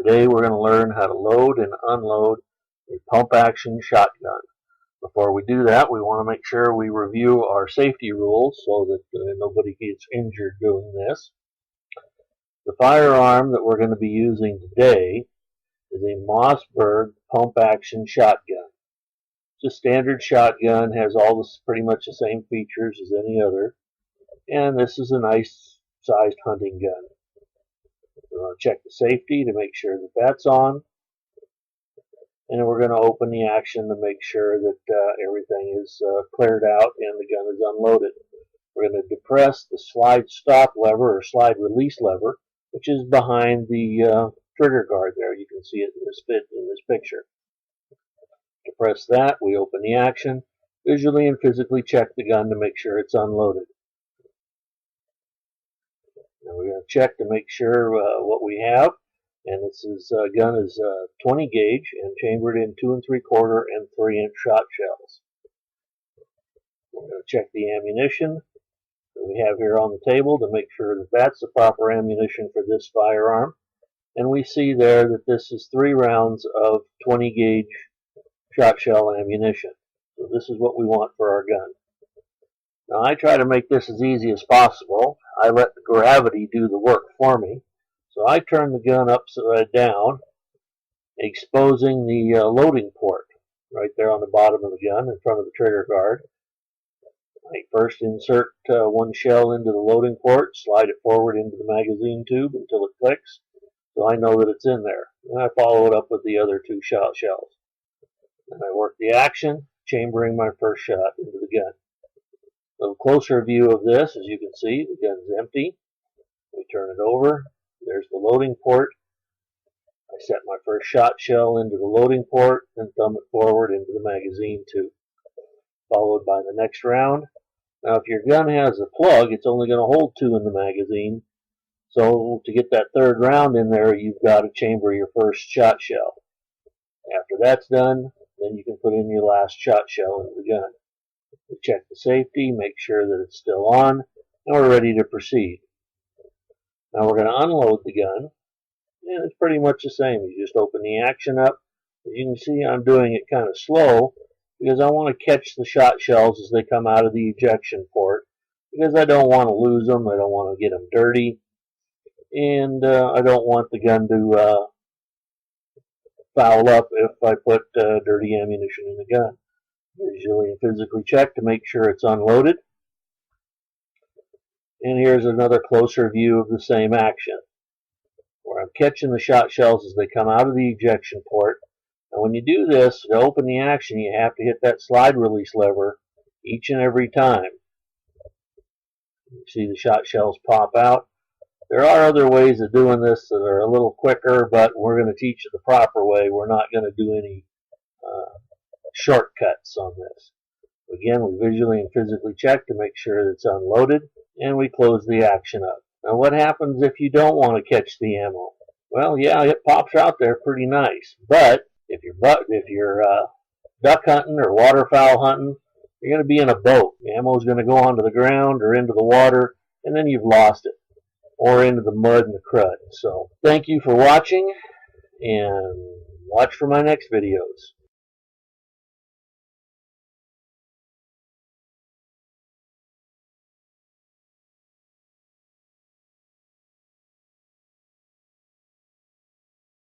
Today we're going to learn how to load and unload a pump action shotgun. Before we do that, we want to make sure we review our safety rules so that nobody gets injured doing this. The firearm that we're going to be using today is a Mossberg pump action shotgun. It's a standard shotgun, has pretty much the same features as any other, and this is a nice sized hunting gun. We're going to check the safety to make sure that that's on, and we're going to open the action to make sure that everything is cleared out and the gun is unloaded. We're going to depress the slide stop lever or slide release lever, which is behind the trigger guard there. You can see it in this picture. To press that, we open the action, visually and physically check the gun to make sure it's unloaded. Now we're going to check to make sure what we have, and this gun is 20 gauge and chambered in 2 3/4 and 3-inch shot shells. We're going to check the ammunition that we have here on the table to make sure that that's the proper ammunition for this firearm. And we see there that this is 3 rounds of 20 gauge shot shell ammunition. So this is what we want for our gun. Now I try to make this as easy as possible. I let the gravity do the work for me. So I turn the gun upside down, exposing the loading port right there on the bottom of the gun in front of the trigger guard. I first insert one shell into the loading port, slide it forward into the magazine tube until it clicks, so I know that it's in there. And I follow it up with the other 2 shot shells. And I work the action, chambering my first shot into the gun. A little closer view of this, as you can see, the gun's empty. We turn it over. There's the loading port. I set my first shot shell into the loading port and thumb it forward into the magazine tube, followed by the next round. Now if your gun has a plug, it's only going to hold 2 in the magazine. So to get that 3rd round in there, you've got to chamber your first shot shell. After that's done, then you can put in your last shot shell into the gun. We check the safety, make sure that it's still on, and we're ready to proceed. Now we're going to unload the gun, and it's pretty much the same. You just open the action up. As you can see, I'm doing it kind of slow because I want to catch the shot shells as they come out of the ejection port, because I don't want to lose them, I don't want to get them dirty, and I don't want the gun to foul up if I put dirty ammunition in the gun. Visually and physically check to make sure it's unloaded. And here's another closer view of the same action, where I'm catching the shot shells as they come out of the ejection port. And when you do this, to open the action, you have to hit that slide release lever each and every time. You see the shot shells pop out. There are other ways of doing this that are a little quicker, but we're going to teach you the proper way. We're not going to do any shortcuts on this. Again, we visually and physically check to make sure it's unloaded, and we close the action up. Now what happens if you don't want to catch the ammo? Well, yeah, it pops out there pretty nice, but if you're duck hunting or waterfowl hunting, you're going to be in a boat. The ammo is going to go onto the ground or into the water, and then you've lost it, or into the mud and the crud. So thank you for watching, and watch for my next videos.